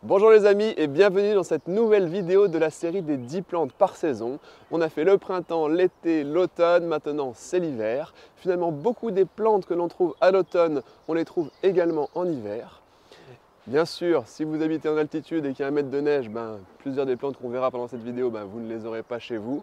Bonjour les amis et bienvenue dans cette nouvelle vidéo de la série des 10 plantes par saison. On a fait le printemps, l'été, l'automne, maintenant c'est l'hiver. Finalement beaucoup des plantes que l'on trouve à l'automne, on les trouve également en hiver. Bien sûr, si vous habitez en altitude et qu'il y a 1 mètre de neige, plusieurs des plantes qu'on verra pendant cette vidéo, vous ne les aurez pas chez vous.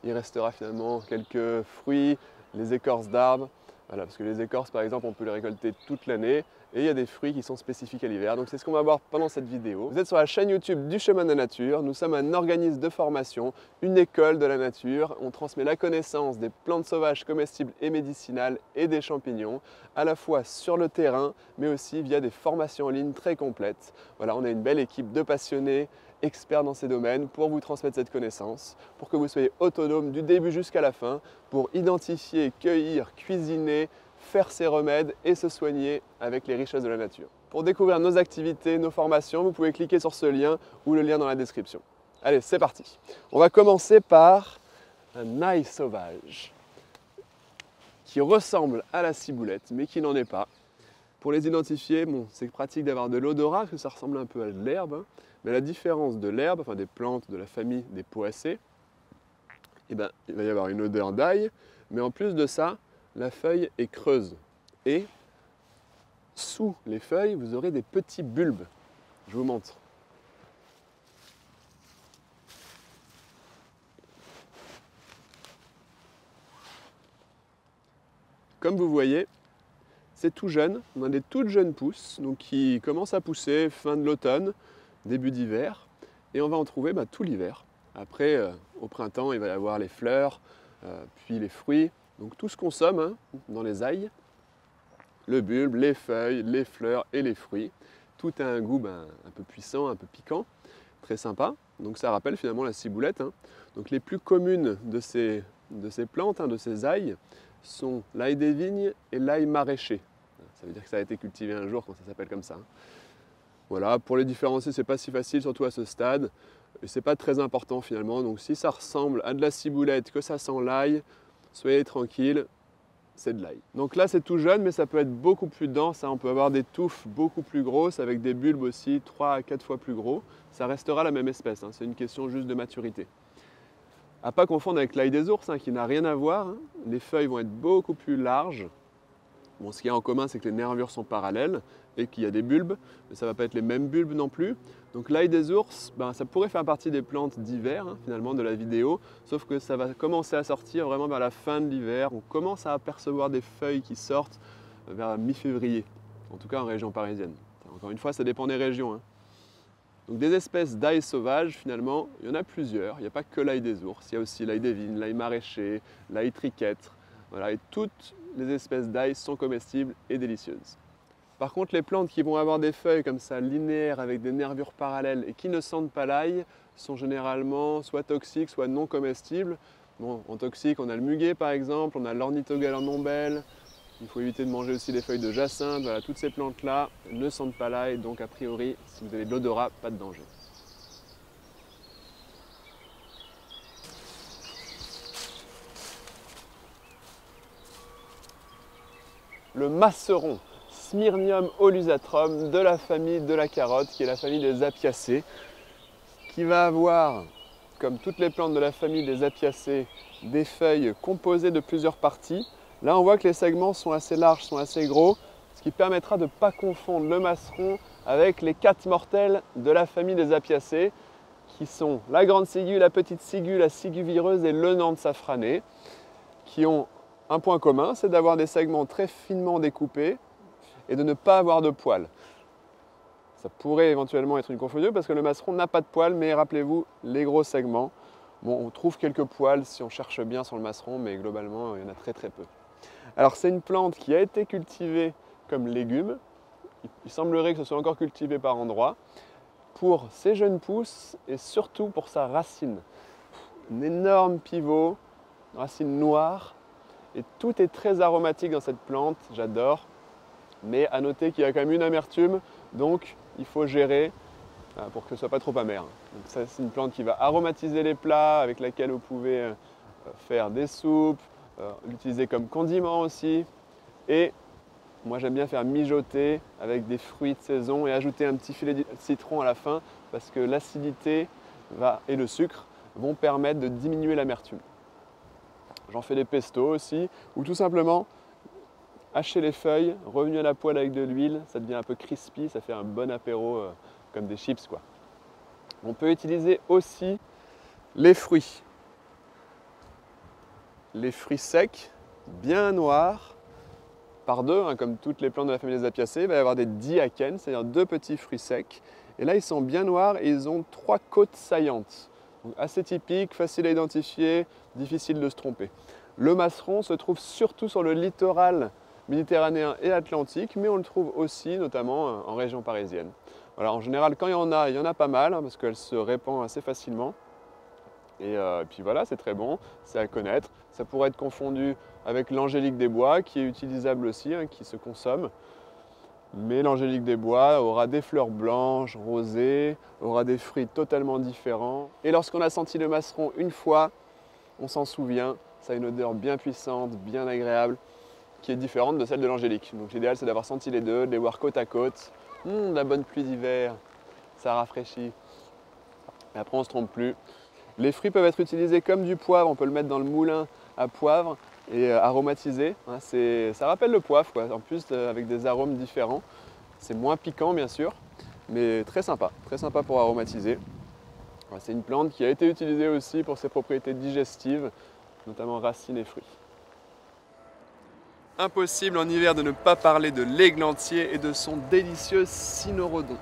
Il restera finalement quelques fruits, les écorces d'arbres. Voilà, parce que les écorces par exemple on peut les récolter toute l'année et il y a des fruits qui sont spécifiques à l'hiver. Donc c'est ce qu'on va voir pendant cette vidéo. Vous êtes sur la chaîne YouTube du Chemin de la Nature. Nous sommes un organisme de formation, une école de la nature. On transmet la connaissance des plantes sauvages comestibles et médicinales et des champignons, à la fois sur le terrain mais aussi via des formations en ligne très complètes. Voilà, on a une belle équipe de passionnés, experts dans ces domaines pour vous transmettre cette connaissance, pour que vous soyez autonome du début jusqu'à la fin, pour identifier, cueillir, cuisiner, faire ses remèdes et se soigner avec les richesses de la nature. Pour découvrir nos activités, nos formations, vous pouvez cliquer sur ce lien ou le lien dans la description. Allez, c'est parti. On va commencer par un ail sauvage qui ressemble à la ciboulette mais qui n'en est pas. Pour les identifier, c'est pratique d'avoir de l'odorat parce que ça ressemble un peu à de l'herbe. Mais la différence de l'herbe, enfin des plantes de la famille des poacées, il va y avoir une odeur d'ail, mais en plus de ça, la feuille est creuse. Et sous les feuilles, vous aurez des petits bulbes. Je vous montre. Comme vous voyez, c'est tout jeune. On a des toutes jeunes pousses donc qui commencent à pousser fin de l'automne, début d'hiver. Et on va en trouver tout l'hiver. Après, au printemps, il va y avoir les fleurs, puis les fruits. Donc tout se consomme dans les ails. Le bulbe, les feuilles, les fleurs et les fruits. Tout a un goût un peu puissant, un peu piquant, très sympa. Donc ça rappelle finalement la ciboulette. Donc les plus communes de ces plantes, de ces ails, sont l'ail des vignes et l'ail maraîcher. Ça veut dire que ça a été cultivé un jour quand ça s'appelle comme ça. Voilà, pour les différencier, c'est pas si facile, surtout à ce stade. Et c'est pas très important finalement. Donc si ça ressemble à de la ciboulette, que ça sent l'ail, soyez tranquille, c'est de l'ail. Donc là c'est tout jeune, mais ça peut être beaucoup plus dense. On peut avoir des touffes beaucoup plus grosses avec des bulbes aussi 3 à 4 fois plus gros. Ça restera la même espèce, c'est une question juste de maturité. À pas confondre avec l'ail des ours, qui n'a rien à voir. Les feuilles vont être beaucoup plus larges. Bon, ce qu'il y a en commun, c'est que les nervures sont parallèles et qu'il y a des bulbes, mais ça ne va pas être les mêmes bulbes non plus. Donc l'ail des ours, ça pourrait faire partie des plantes d'hiver, finalement, de la vidéo, sauf que ça va commencer à sortir vraiment vers la fin de l'hiver. On commence à apercevoir des feuilles qui sortent vers mi-février, en tout cas en région parisienne. Encore une fois, ça dépend des régions. Donc des espèces d'ail sauvages, finalement, il y en a plusieurs. Il n'y a pas que l'ail des ours, il y a aussi l'ail des vignes, l'ail maraîcher, l'ail triquetre. Voilà, et toutes les espèces d'ail sont comestibles et délicieuses. Par contre, les plantes qui vont avoir des feuilles comme ça, linéaires, avec des nervures parallèles et qui ne sentent pas l'ail, sont généralement soit toxiques, soit non comestibles. Bon, en toxique, on a le muguet par exemple, on a l'ornithogale en ombelle. Il faut éviter de manger aussi les feuilles de jacinthe. Voilà, toutes ces plantes-là ne sentent pas l'ail, donc a priori, si vous avez de l'odorat, pas de danger. Le masseron, Smyrnium olusatrum, de la famille de la carotte, qui est la famille des apiacées, qui va avoir, comme toutes les plantes de la famille des apiacées, des feuilles composées de plusieurs parties. Là, on voit que les segments sont assez larges, sont assez gros, ce qui permettra de ne pas confondre le masseron avec les 4 mortels de la famille des apiacées, qui sont la grande ciguë, la petite ciguë, la ciguë vireuse et le nante safrané, qui ont un point commun, c'est d'avoir des segments très finement découpés et de ne pas avoir de poils. Ça pourrait éventuellement être une confusion parce que le masseron n'a pas de poils, mais rappelez-vous, les gros segments. Bon, on trouve quelques poils si on cherche bien sur le masseron, mais globalement, il y en a très très peu. Alors c'est une plante qui a été cultivée comme légume. Il semblerait que ce soit encore cultivé par endroits pour ses jeunes pousses et surtout pour sa racine. Un énorme pivot, une racine noire, et tout est très aromatique dans cette plante, j'adore. Mais à noter qu'il y a quand même une amertume, donc il faut gérer pour que ce ne soit pas trop amer. Donc ça, c'est une plante qui va aromatiser les plats, avec laquelle vous pouvez faire des soupes, l'utiliser comme condiment aussi. Et Moi j'aime bien faire mijoter avec des fruits de saison et ajouter un petit filet de citron à la fin parce que l'acidité et le sucre vont permettre de diminuer l'amertume. J'en fais des pestos aussi, ou tout simplement hacher les feuilles, revenir à la poêle avec de l'huile, ça devient un peu crispy, ça fait un bon apéro comme des chips quoi. On peut utiliser aussi les fruits. Les fruits secs, bien noirs, par deux, hein, comme toutes les plantes de la famille des Apiacées, il va y avoir des diakènes, c'est-à-dire deux petits fruits secs. Et là, ils sont bien noirs et ils ont 3 côtes saillantes. Donc, assez typique, facile à identifier, difficile de se tromper. Le masseron se trouve surtout sur le littoral méditerranéen et atlantique, mais on le trouve aussi notamment en région parisienne. Voilà, en général, quand il y en a pas mal, hein, parce qu'elle se répand assez facilement. Et puis voilà, c'est très bon, c'est à connaître. Ça pourrait être confondu avec l'angélique des bois, qui est utilisable aussi, hein, qui se consomme. Mais l'angélique des bois aura des fleurs blanches, rosées, aura des fruits totalement différents. Et lorsqu'on a senti le masseron une fois, on s'en souvient, ça a une odeur bien puissante, bien agréable, qui est différente de celle de l'angélique. Donc l'idéal c'est d'avoir senti les deux, de les voir côte à côte. La bonne pluie d'hiver, ça rafraîchit. Et après on ne se trompe plus. Les fruits peuvent être utilisés comme du poivre, on peut le mettre dans le moulin à poivre et aromatiser. Ça rappelle le poivre, quoi. En plus avec des arômes différents. C'est moins piquant bien sûr, mais très sympa pour aromatiser. C'est une plante qui a été utilisée aussi pour ses propriétés digestives, notamment racines et fruits. Impossible en hiver de ne pas parler de l'églantier et de son délicieux cynorrhodon.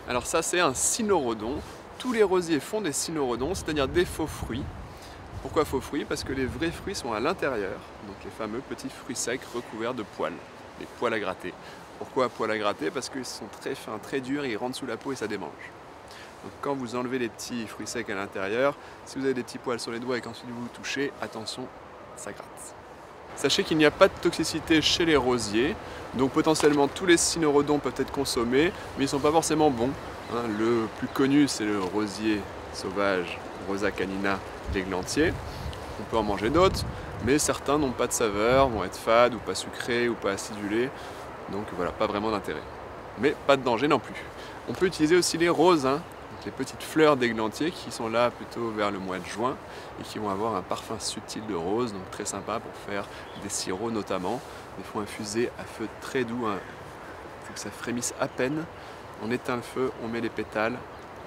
Alors ça c'est un cynorrhodon. Tous les rosiers font des cynorrhodons, c'est-à-dire des faux fruits. Pourquoi faux fruits? Parce que les vrais fruits sont à l'intérieur, donc les fameux petits fruits secs recouverts de poils, les poils à gratter. Pourquoi poils à gratter? Parce qu'ils sont très fins, très durs, ils rentrent sous la peau et ça démange. Donc quand vous enlevez les petits fruits secs à l'intérieur, si vous avez des petits poils sur les doigts et qu'ensuite vous vous touchez, attention, ça gratte. Sachez qu'il n'y a pas de toxicité chez les rosiers, donc potentiellement tous les cynorrhodons peuvent être consommés, mais ils ne sont pas forcément bons. Le plus connu c'est le rosier sauvage, Rosa canina l'églantier. On peut en manger d'autres, mais certains n'ont pas de saveur, vont être fades ou pas sucrés ou pas acidulés, donc voilà, pas vraiment d'intérêt. Mais pas de danger non plus. On peut utiliser aussi les roses, donc les petites fleurs d'églantier qui sont là plutôt vers le mois de juin et qui vont avoir un parfum subtil de rose, donc très sympa pour faire des sirops notamment. Il faut infuser à feu très doux, il faut que ça frémisse à peine. On éteint le feu, on met les pétales,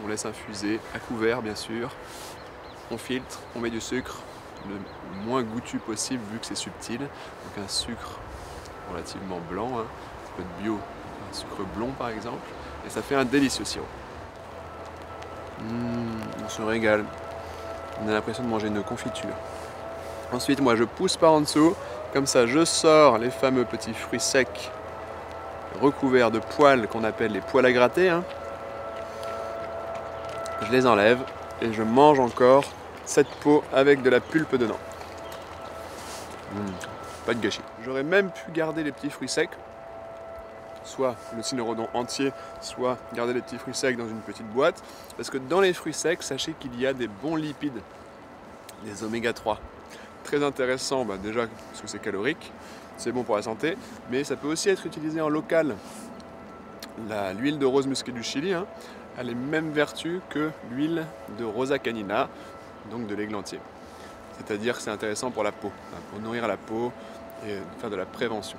on laisse infuser à couvert bien sûr. On filtre, on met du sucre, le moins goûtu possible vu que c'est subtil. Donc un sucre relativement blanc, un peu de bio, un sucre blond par exemple. Et ça fait un délicieux sirop. On se régale. On a l'impression de manger une confiture. Ensuite, moi je pousse par en dessous. Comme ça, je sors les fameux petits fruits secs recouverts de poils qu'on appelle les poils à gratter. Je les enlève et je mange encore cette peau avec de la pulpe dedans. Pas de gâchis. J'aurais même pu garder les petits fruits secs, soit le cynorrhodon entier, soit garder les petits fruits secs dans une petite boîte, parce que dans les fruits secs, sachez qu'il y a des bons lipides, des oméga 3. Très intéressant, déjà parce que c'est calorique, c'est bon pour la santé, mais ça peut aussi être utilisé en local. L'huile de rose musquée du Chili a les mêmes vertus que l'huile de Rosa canina, donc de l'églantier. C'est-à-dire que c'est intéressant pour la peau, pour nourrir la peau et faire de la prévention.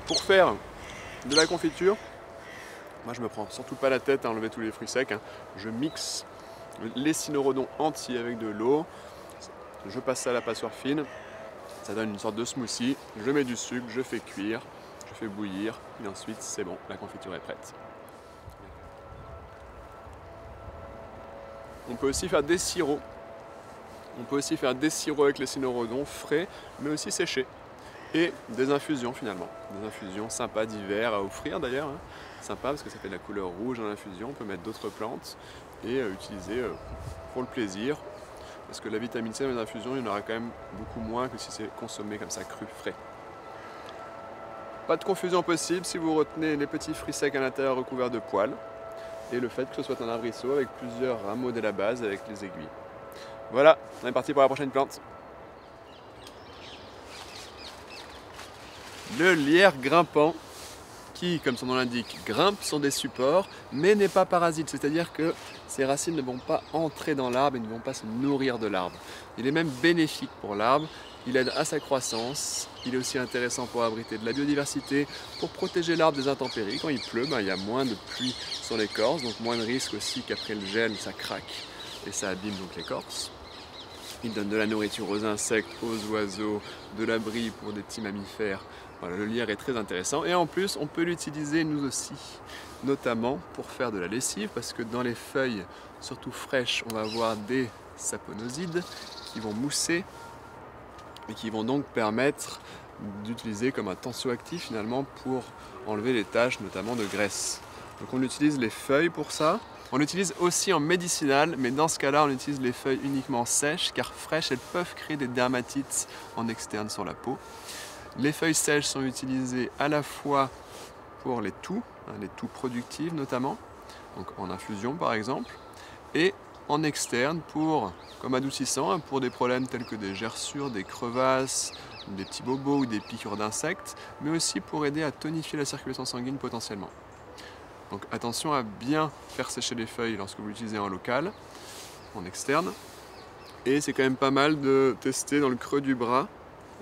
Pour faire de la confiture, moi je me prends surtout pas la tête à enlever tous les fruits secs. Je mixe les cynorrhodons entiers avec de l'eau, je passe ça à la passoire fine, ça donne une sorte de smoothie, je mets du sucre, je fais cuire, je fais bouillir, et ensuite c'est bon, la confiture est prête. On peut aussi faire des sirops. On peut aussi faire des sirops avec les cynorrhodons frais, mais aussi séchés. Et des infusions finalement. Des infusions sympas d'hiver à offrir d'ailleurs. Sympa parce que ça fait de la couleur rouge dans l'infusion. On peut mettre d'autres plantes et utiliser pour le plaisir. Parce que la vitamine C dans les infusions, il y en aura quand même beaucoup moins que si c'est consommé comme ça cru, frais. Pas de confusion possible si vous retenez les petits fruits secs à l'intérieur recouverts de poils. Et le fait que ce soit un arbrisseau avec plusieurs rameaux dès la base avec les aiguilles. Voilà, on est parti pour la prochaine plante. le lierre grimpant qui, comme son nom l'indique, grimpe sur des supports, mais n'est pas parasite, c'est-à-dire que ses racines ne vont pas entrer dans l'arbre et ne vont pas se nourrir de l'arbre. Il est même bénéfique pour l'arbre, il aide à sa croissance, il est aussi intéressant pour abriter de la biodiversité, pour protéger l'arbre des intempéries. Quand il pleut, il y a moins de pluie sur l'écorce, donc moins de risque aussi qu'après le gel, ça craque et ça abîme donc l'écorce. Il donne de la nourriture aux insectes, aux oiseaux, de l'abri pour des petits mammifères. Voilà, le lierre est très intéressant et en plus on peut l'utiliser nous aussi, notamment pour faire de la lessive parce que dans les feuilles, surtout fraîches, on va avoir des saponosides qui vont mousser et qui vont donc permettre d'utiliser comme un tensioactif finalement pour enlever les taches notamment de graisse. Donc on utilise les feuilles pour ça. On l'utilise aussi en médicinal, mais dans ce cas-là, on utilise les feuilles uniquement sèches, car fraîches, elles peuvent créer des dermatites en externe sur la peau. Les feuilles sèches sont utilisées à la fois pour les toux productives notamment, donc en infusion par exemple, et en externe comme adoucissant pour des problèmes tels que des gerçures, des crevasses, des petits bobos ou des piqûres d'insectes, mais aussi pour aider à tonifier la circulation sanguine potentiellement. Donc attention à bien faire sécher les feuilles lorsque vous l'utilisez en local, en externe. Et c'est quand même pas mal de tester dans le creux du bras.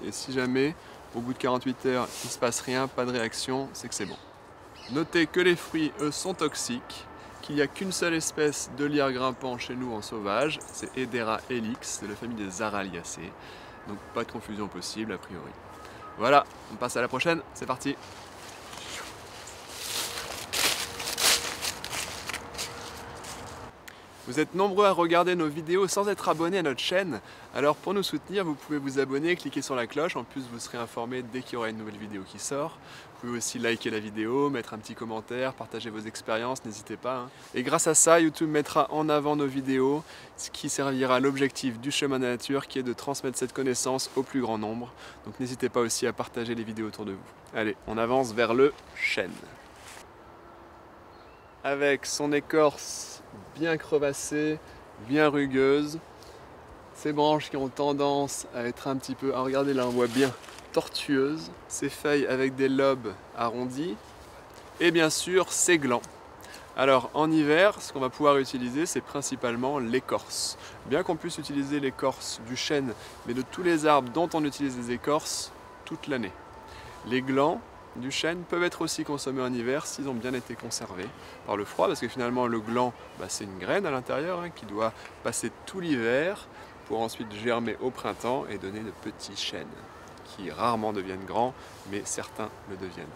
Et si jamais, au bout de 48 heures, il ne se passe rien, pas de réaction, c'est que c'est bon. Notez que les fruits, eux, sont toxiques, qu'il n'y a qu'une seule espèce de lierre grimpant chez nous en sauvage, c'est Hedera helix, de la famille des Araliacées. Donc pas de confusion possible a priori. Voilà, on passe à la prochaine, c'est parti! Vous êtes nombreux à regarder nos vidéos sans être abonnés à notre chaîne, alors pour nous soutenir, vous pouvez vous abonner, cliquer sur la cloche, en plus vous serez informé dès qu'il y aura une nouvelle vidéo qui sort. Vous pouvez aussi liker la vidéo, mettre un petit commentaire, partager vos expériences, n'hésitez pas. Et grâce à ça, YouTube mettra en avant nos vidéos, ce qui servira à l'objectif du chemin de la nature, qui est de transmettre cette connaissance au plus grand nombre. Donc n'hésitez pas aussi à partager les vidéos autour de vous. Allez, on avance vers le chêne. Avec son écorce bien crevassée, bien rugueuse, ses branches qui ont tendance à être un petit peu, regardez là on voit bien, tortueuses, ses feuilles avec des lobes arrondis, et bien sûr ses glands. Alors en hiver, ce qu'on va pouvoir utiliser, c'est principalement l'écorce. Bien qu'on puisse utiliser l'écorce du chêne, mais de tous les arbres dont on utilise les écorces toute l'année. Les glands du chêne peuvent être aussi consommés en hiver s'ils ont bien été conservés par le froid, parce que finalement le gland, c'est une graine à l'intérieur qui doit passer tout l'hiver pour ensuite germer au printemps et donner de petits chênes qui rarement deviennent grands, mais certains le deviennent.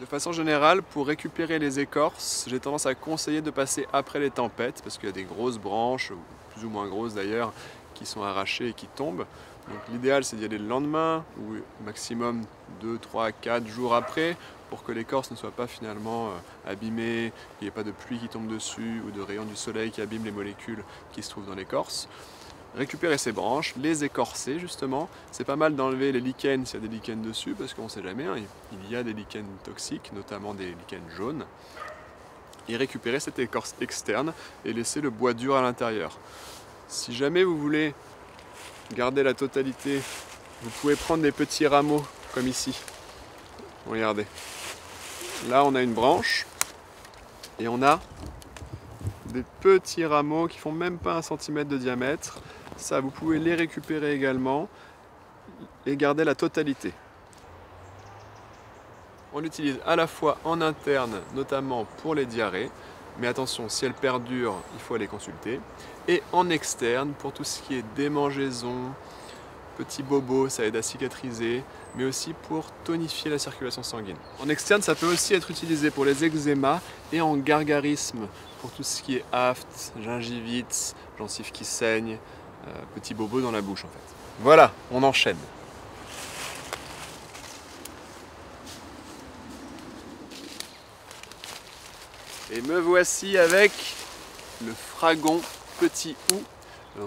De façon générale, pour récupérer les écorces, j'ai tendance à conseiller de passer après les tempêtes, parce qu'il y a des grosses branches, plus ou moins grosses d'ailleurs, qui sont arrachées et qui tombent. Donc l'idéal c'est d'y aller le lendemain ou maximum 2, 3, 4 jours après pour que l'écorce ne soit pas finalement abîmée, qu'il n'y ait pas de pluie qui tombe dessus ou de rayons du soleil qui abîment les molécules qui se trouvent dans l'écorce. Récupérer ces branches, les écorcer justement. C'est pas mal d'enlever les lichens s'il y a des lichens dessus parce qu'on ne sait jamais, il y a des lichens toxiques, notamment des lichens jaunes. Et récupérer cette écorce externe et laisser le bois dur à l'intérieur. Si jamais vous voulez garder la totalité, vous pouvez prendre des petits rameaux comme ici. Regardez. Là on a une branche et on a des petits rameaux qui font même pas 1 cm de diamètre. Ça vous pouvez les récupérer également et garder la totalité. On l'utilise à la fois en interne, notamment pour les diarrhées, mais attention, si elles perdurent, il faut aller consulter. Et en externe, pour tout ce qui est démangeaison, petits bobos, ça aide à cicatriser, mais aussi pour tonifier la circulation sanguine. En externe, ça peut aussi être utilisé pour les eczémas et en gargarisme, pour tout ce qui est aphte, gingivite, gencives qui saignent, petits bobos dans la bouche en fait. Voilà, on enchaîne. Et me voici avec le fragon petit hou,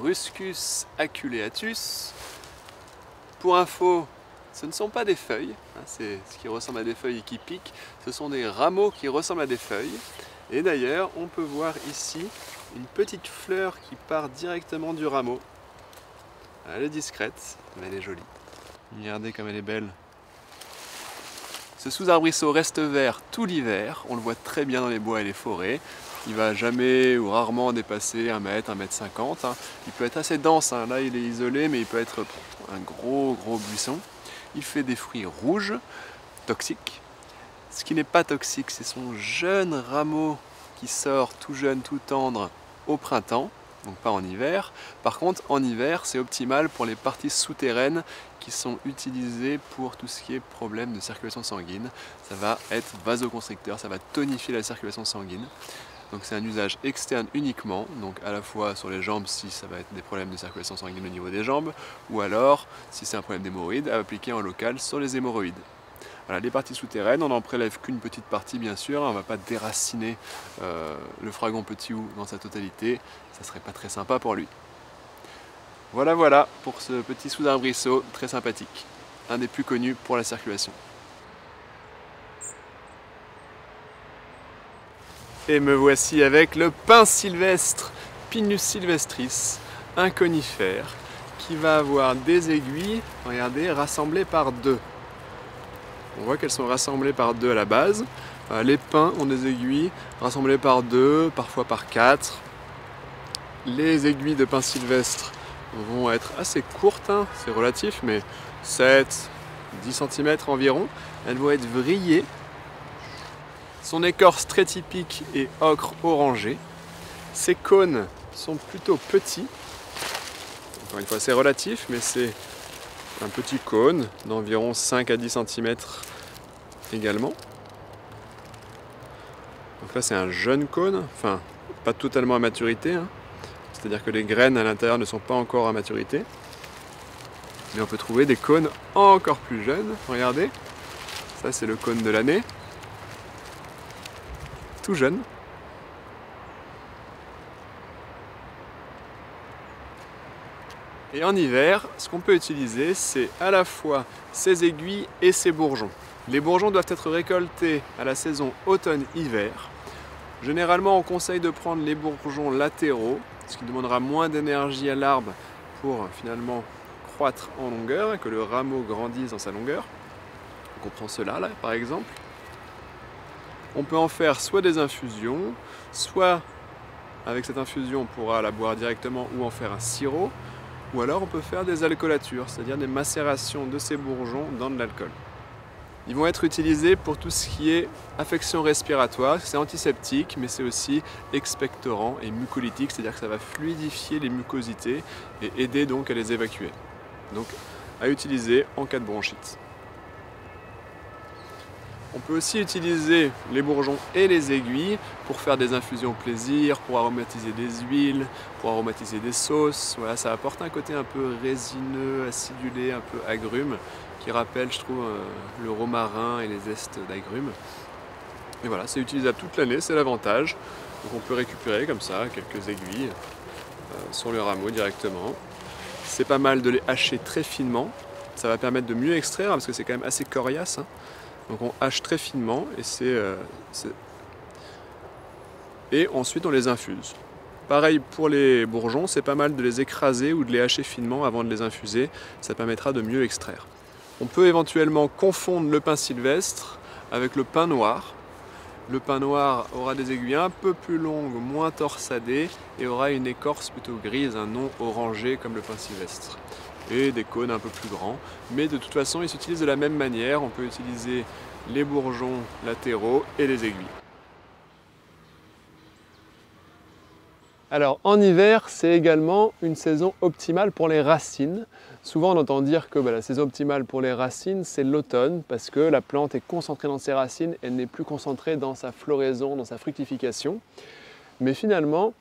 Ruscus aculeatus. Pour info, ce ne sont pas des feuilles, c'est ce qui ressemble à des feuilles et qui piquent, ce sont des rameaux qui ressemblent à des feuilles. Et d'ailleurs, on peut voir ici une petite fleur qui part directement du rameau. Elle est discrète, mais elle est jolie. Regardez comme elle est belle. Ce sous-arbrisseau reste vert tout l'hiver, on le voit très bien dans les bois et les forêts. Il va jamais ou rarement dépasser 1 mètre, 1,50 m. Il peut être assez dense, hein. Là il est isolé, mais il peut être un gros buisson. Il fait des fruits rouges, toxiques. Ce qui n'est pas toxique, c'est son jeune rameau qui sort tout jeune, tout tendre au printemps, donc pas en hiver. Par contre, en hiver, c'est optimal pour les parties souterraines qui sont utilisées pour tout ce qui est problème de circulation sanguine. Ça va être vasoconstricteur, ça va tonifier la circulation sanguine. Donc c'est un usage externe uniquement, donc à la fois sur les jambes si ça va être des problèmes de circulation sanguine au niveau des jambes, ou alors si c'est un problème d'hémorroïdes, à appliquer en local sur les hémorroïdes. Voilà, les parties souterraines, on n'en prélève qu'une petite partie bien sûr, on ne va pas déraciner le fragon petit hou dans sa totalité, ça serait pas très sympa pour lui. Voilà pour ce petit sous-arbrisseau très sympathique, un des plus connus pour la circulation. Et me voici avec le pin sylvestre, Pinus sylvestris, un conifère, qui va avoir des aiguilles, regardez, rassemblées par deux. On voit qu'elles sont rassemblées par deux à la base. Les pins ont des aiguilles rassemblées par deux, parfois par quatre. Les aiguilles de pin sylvestre vont être assez courtes, hein, c'est relatif, mais 7, 10 cm environ. Elles vont être vrillées. Son écorce très typique est ocre orangé. Ses cônes sont plutôt petits. Encore une fois, c'est relatif, mais c'est un petit cône d'environ 5 à 10 cm également. Donc là, c'est un jeune cône, enfin, pas totalement à maturité, hein. C'est-à-dire que les graines à l'intérieur ne sont pas encore à maturité. Mais on peut trouver des cônes encore plus jeunes. Regardez, ça c'est le cône de l'année. Tout jeune. Et en hiver, ce qu'on peut utiliser, c'est à la fois ses aiguilles et ses bourgeons. Les bourgeons doivent être récoltés à la saison automne-hiver. Généralement, on conseille de prendre les bourgeons latéraux, ce qui demandera moins d'énergie à l'arbre pour finalement croître en longueur et que le rameau grandisse dans sa longueur. Donc on prend cela là, par exemple. On peut en faire soit des infusions, soit avec cette infusion on pourra la boire directement ou en faire un sirop, ou alors on peut faire des alcoolatures, c'est-à-dire des macérations de ces bourgeons dans de l'alcool. Ils vont être utilisés pour tout ce qui est affection respiratoire, c'est antiseptique, mais c'est aussi expectorant et mucolytique, c'est-à-dire que ça va fluidifier les mucosités et aider donc à les évacuer. Donc à utiliser en cas de bronchite. On peut aussi utiliser les bourgeons et les aiguilles pour faire des infusions plaisir, pour aromatiser des huiles, pour aromatiser des sauces. Voilà, ça apporte un côté un peu résineux, acidulé, un peu agrume, qui rappelle, je trouve, le romarin et les zestes d'agrumes. Et voilà, c'est utilisable toute l'année, c'est l'avantage. Donc on peut récupérer comme ça quelques aiguilles sur le rameau directement. C'est pas mal de les hacher très finement. Ça va permettre de mieux extraire parce que c'est quand même assez coriace, hein. Donc on hache très finement et ensuite on les infuse. Pareil pour les bourgeons, c'est pas mal de les écraser ou de les hacher finement avant de les infuser. Ça permettra de mieux extraire. On peut éventuellement confondre le pin sylvestre avec le pin noir. Le pin noir aura des aiguilles un peu plus longues, moins torsadées et aura une écorce plutôt grise, un non orangé comme le pin sylvestre. Et des cônes un peu plus grands, mais de toute façon ils s'utilisent de la même manière. On peut utiliser les bourgeons latéraux et les aiguilles. Alors en hiver, c'est également une saison optimale pour les racines. Souvent on entend dire que la saison optimale pour les racines c'est l'automne parce que la plante est concentrée dans ses racines, elle n'est plus concentrée dans sa floraison, dans sa fructification. Mais finalement,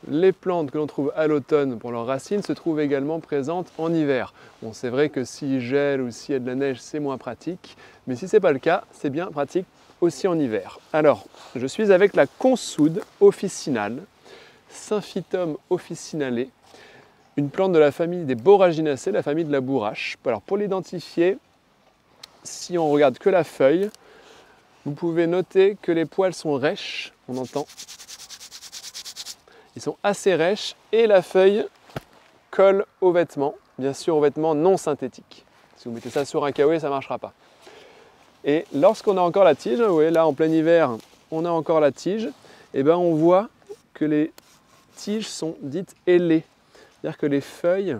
les plantes que l'on trouve à l'automne pour leurs racines se trouvent également présentes en hiver. Bon, c'est vrai que s'il gèle ou s'il y a de la neige, c'est moins pratique, mais si ce n'est pas le cas, c'est bien pratique aussi en hiver. Alors, je suis avec la consoude officinale, Symphytum officinale, une plante de la famille des Borraginacées, la famille de la bourrache. Alors, pour l'identifier, si on regarde que la feuille, vous pouvez noter que les poils sont rêches, on entend. Ils sont assez rêches et la feuille colle aux vêtements, bien sûr aux vêtements non synthétiques. Si vous mettez ça sur un kawaii, ça ne marchera pas. Et lorsqu'on a encore la tige, vous voyez là en plein hiver, on a encore la tige, et ben on voit que les tiges sont dites ailées. C'est-à-dire que les feuilles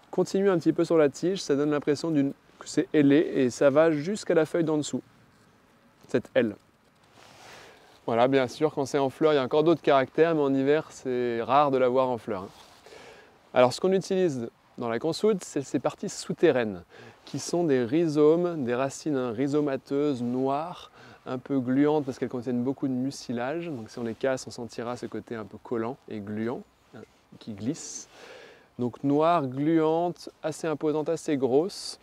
continuent un petit peu sur la tige, ça donne l'impression que c'est ailé et ça va jusqu'à la feuille d'en dessous, cette aile. Voilà, bien sûr, quand c'est en fleurs, il y a encore d'autres caractères, mais en hiver, c'est rare de la voir en fleurs. Alors, ce qu'on utilise dans la consoude, c'est ces parties souterraines, qui sont des rhizomes, des racines rhizomateuses noires, un peu gluantes parce qu'elles contiennent beaucoup de mucilage. Donc si on les casse, on sentira ce côté un peu collant et gluant, qui glisse. Donc noire, gluante, assez imposante, assez grosse.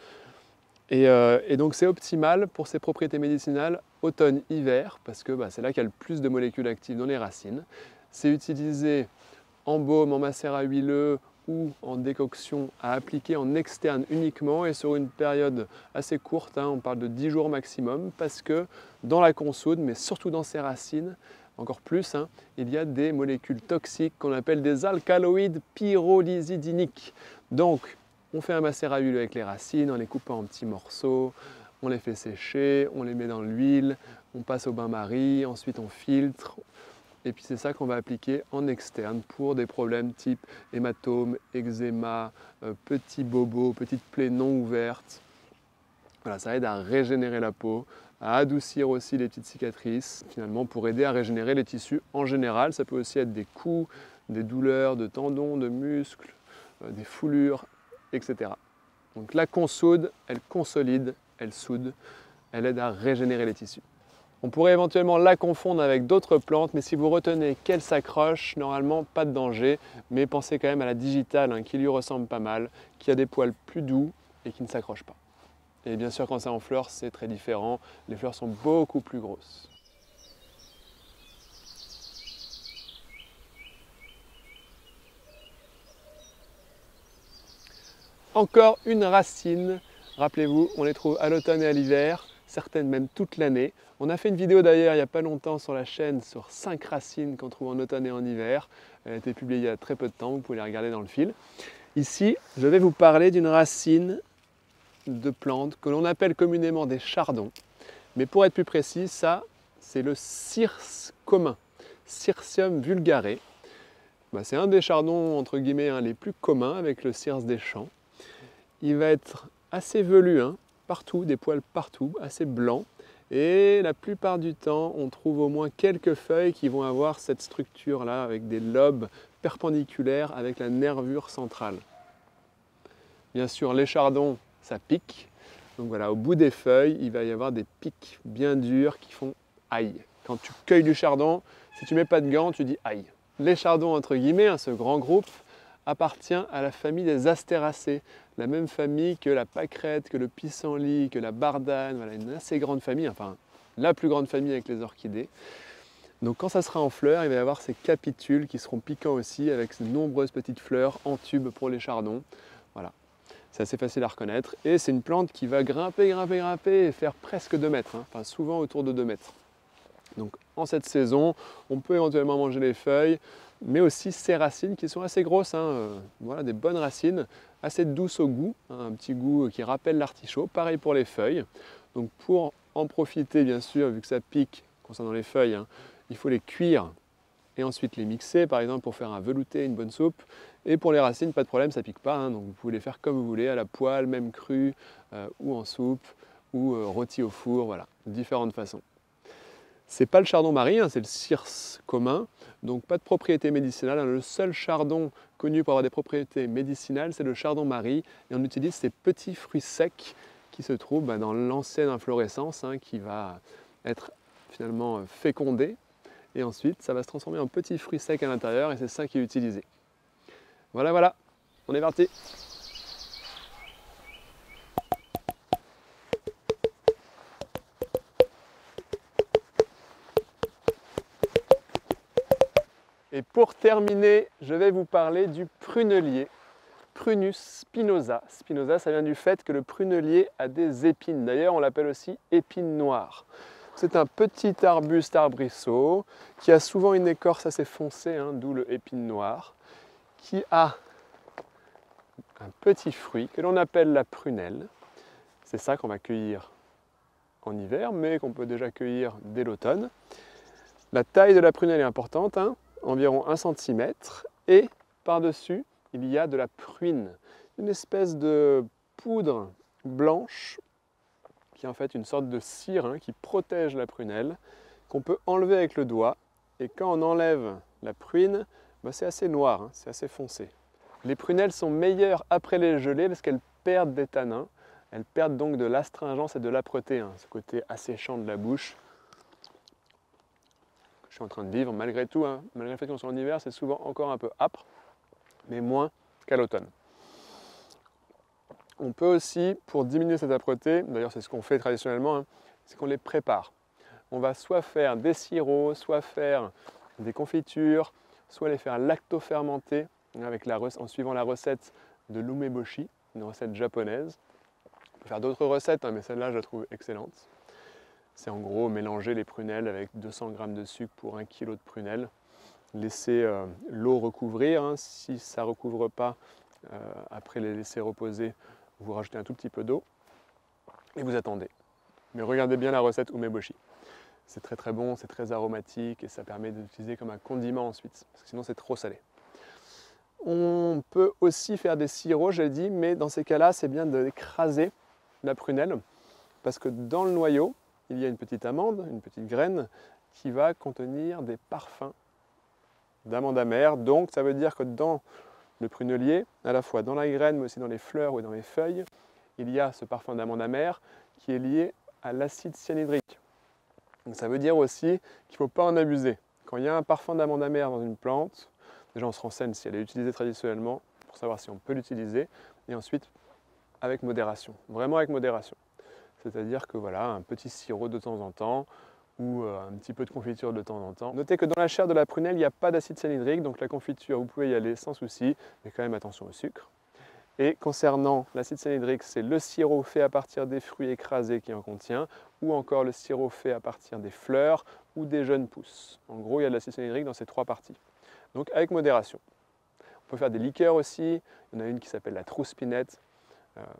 Et donc c'est optimal pour ses propriétés médicinales automne-hiver, parce que c'est là qu'il y a le plus de molécules actives dans les racines. C'est utilisé en baume, en macérat huileux ou en décoction à appliquer en externe uniquement et sur une période assez courte, on parle de 10 jours maximum, parce que dans la consoude, mais surtout dans ses racines, encore plus, il y a des molécules toxiques qu'on appelle des alcaloïdes pyrrolizidiniques. Donc, on fait un macérat huileux avec les racines en les coupant en petits morceaux, on les fait sécher, on les met dans l'huile, on passe au bain-marie, ensuite on filtre. Et puis c'est ça qu'on va appliquer en externe pour des problèmes type hématome, eczéma, petits bobos, petites plaies non ouvertes. Voilà, ça aide à régénérer la peau, à adoucir aussi les petites cicatrices, finalement pour aider à régénérer les tissus en général. Ça peut aussi être des coups, des douleurs de tendons, de muscles, des foulures, etc. Donc la consoude, elle consolide, elle soude, elle aide à régénérer les tissus. On pourrait éventuellement la confondre avec d'autres plantes, mais si vous retenez qu'elle s'accroche, normalement pas de danger, mais pensez quand même à la digitale qui lui ressemble pas mal, qui a des poils plus doux et qui ne s'accroche pas. Et bien sûr quand c'est en fleurs, c'est très différent, les fleurs sont beaucoup plus grosses. Encore une racine, rappelez-vous, on les trouve à l'automne et à l'hiver, certaines même toute l'année. On a fait une vidéo d'ailleurs il n'y a pas longtemps sur la chaîne sur 5 racines qu'on trouve en automne et en hiver. Elle a été publiée il y a très peu de temps, vous pouvez les regarder dans le fil. Ici, je vais vous parler d'une racine de plante que l'on appelle communément des chardons. Mais pour être plus précis, ça, c'est le cirse commun, Cirsium vulgare. C'est un des chardons entre guillemets les plus communs avec le cirse des champs. Il va être assez velu, partout, des poils partout, assez blanc. Et la plupart du temps, on trouve au moins quelques feuilles qui vont avoir cette structure-là, avec des lobes perpendiculaires avec la nervure centrale. Bien sûr, les chardons, ça pique. Donc voilà, au bout des feuilles, il va y avoir des pics bien durs qui font aïe. Quand tu cueilles du chardon, si tu ne mets pas de gants, tu dis aïe. Les chardons, entre guillemets, ce grand groupe, appartient à la famille des astéracées, la même famille que la pâquerette, que le pissenlit, que la bardane, voilà, une assez grande famille, enfin la plus grande famille avec les orchidées. Donc quand ça sera en fleurs, il va y avoir ces capitules qui seront piquants aussi, avec de nombreuses petites fleurs en tube pour les chardons. Voilà, c'est assez facile à reconnaître. Et c'est une plante qui va grimper, grimper, grimper et faire presque 2 mètres, enfin souvent autour de 2 mètres. Donc en cette saison, on peut éventuellement manger les feuilles, mais aussi ces racines qui sont assez grosses, voilà, des bonnes racines, assez douces au goût, un petit goût qui rappelle l'artichaut, pareil pour les feuilles. Donc pour en profiter bien sûr, vu que ça pique concernant les feuilles, il faut les cuire et ensuite les mixer, par exemple pour faire un velouté, une bonne soupe. Et pour les racines, pas de problème, ça pique pas, donc vous pouvez les faire comme vous voulez, à la poêle, même cru, ou en soupe, ou rôti au four, voilà, différentes façons. C'est pas le chardon-marie, c'est le cirse commun, donc pas de propriété médicinale. Le seul chardon connu pour avoir des propriétés médicinales, c'est le chardon-marie. Et on utilise ces petits fruits secs qui se trouvent dans l'ancienne inflorescence, qui va être finalement fécondée. Et ensuite, ça va se transformer en petits fruits secs à l'intérieur et c'est ça qui est utilisé. Voilà, voilà, on est parti. Et pour terminer, je vais vous parler du prunelier, Prunus spinosa. Spinosa, ça vient du fait que le prunelier a des épines. D'ailleurs, on l'appelle aussi épine noire. C'est un petit arbuste arbrisseau qui a souvent une écorce assez foncée, d'où le épine noire, qui a un petit fruit que l'on appelle la prunelle. C'est ça qu'on va cueillir en hiver, mais qu'on peut déjà cueillir dès l'automne. La taille de la prunelle est importante, hein, environ 1 cm, et par-dessus, il y a de la pruine, une espèce de poudre blanche qui est en fait une sorte de cire, hein, qui protège la prunelle, qu'on peut enlever avec le doigt. Et quand on enlève la pruine, ben c'est assez noir, hein, c'est assez foncé. Les prunelles sont meilleures après les gelées parce qu'elles perdent des tanins. Elles perdent donc de l'astringence et de l'âpreté, hein, ce côté asséchant de la bouche que je suis en train de vivre. Malgré tout, hein, malgré le fait qu'on soit en hiver, c'est souvent encore un peu âpre, mais moins qu'à l'automne. On peut aussi, pour diminuer cette âpreté, d'ailleurs c'est ce qu'on fait traditionnellement, hein, c'est qu'on les prépare. On va soit faire des sirops, soit faire des confitures, soit les faire lacto-fermenter en suivant la recette de l'umeboshi, une recette japonaise. On peut faire d'autres recettes, hein, mais celle-là je la trouve excellente. C'est en gros mélanger les prunelles avec 200 g de sucre pour 1 kg de prunelles. Laisser l'eau recouvrir, hein, si ça ne recouvre pas, après les laisser reposer, vous rajoutez un tout petit peu d'eau et vous attendez. Mais regardez bien la recette umeboshi. C'est très très bon, c'est très aromatique et ça permet d'utiliser comme un condiment ensuite, parce que sinon c'est trop salé. On peut aussi faire des sirops, j'ai dit, mais dans ces cas-là, c'est bien d'écraser la prunelle, parce que dans le noyau, il y a une petite amande, une petite graine, qui va contenir des parfums d'amande amère. Donc ça veut dire que dans le prunelier, à la fois dans la graine, mais aussi dans les fleurs ou dans les feuilles, il y a ce parfum d'amande amère qui est lié à l'acide cyanhydrique. Donc ça veut dire aussi qu'il ne faut pas en abuser. Quand il y a un parfum d'amande amère dans une plante, déjà on se renseigne si elle est utilisée traditionnellement pour savoir si on peut l'utiliser, et ensuite avec modération, vraiment avec modération. C'est-à-dire que voilà, un petit sirop de temps en temps, ou un petit peu de confiture de temps en temps. Notez que dans la chair de la prunelle, il n'y a pas d'acide cyanhydrique, donc la confiture, vous pouvez y aller sans souci, mais quand même attention au sucre. Et concernant l'acide cyanhydrique, c'est le sirop fait à partir des fruits écrasés qui en contient, ou encore le sirop fait à partir des fleurs ou des jeunes pousses. En gros, il y a de l'acide cyanhydrique dans ces 3 parties. Donc avec modération. On peut faire des liqueurs aussi, il y en a une qui s'appelle la trousse-pinette.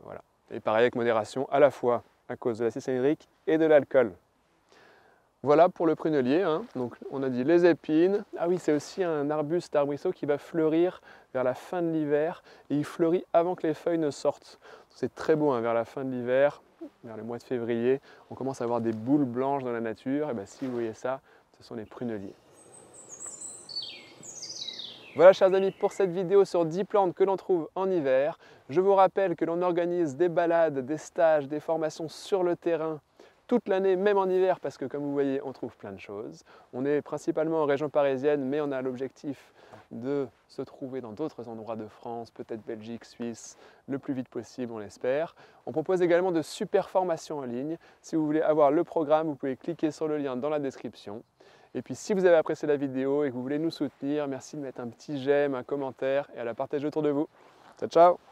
Voilà. Et pareil avec modération, à la fois à cause de l'acide cyanhydrique et de l'alcool. Voilà pour le prunelier, hein. Donc on a dit les épines. Ah oui, c'est aussi un arbuste d'arbrisseau qui va fleurir vers la fin de l'hiver et il fleurit avant que les feuilles ne sortent. C'est très beau, hein, vers la fin de l'hiver, vers le mois de février, on commence à avoir des boules blanches dans la nature. Et bien, si vous voyez ça, ce sont les pruneliers. Voilà chers amis pour cette vidéo sur 10 plantes que l'on trouve en hiver. Je vous rappelle que l'on organise des balades, des stages, des formations sur le terrain toute l'année, même en hiver, parce que comme vous voyez, on trouve plein de choses. On est principalement en région parisienne, mais on a l'objectif de se trouver dans d'autres endroits de France, peut-être Belgique, Suisse, le plus vite possible, on l'espère. On propose également de super formations en ligne. Si vous voulez avoir le programme, vous pouvez cliquer sur le lien dans la description. Et puis si vous avez apprécié la vidéo et que vous voulez nous soutenir, merci de mettre un petit j'aime, un commentaire et à la partager autour de vous. Ciao, ciao!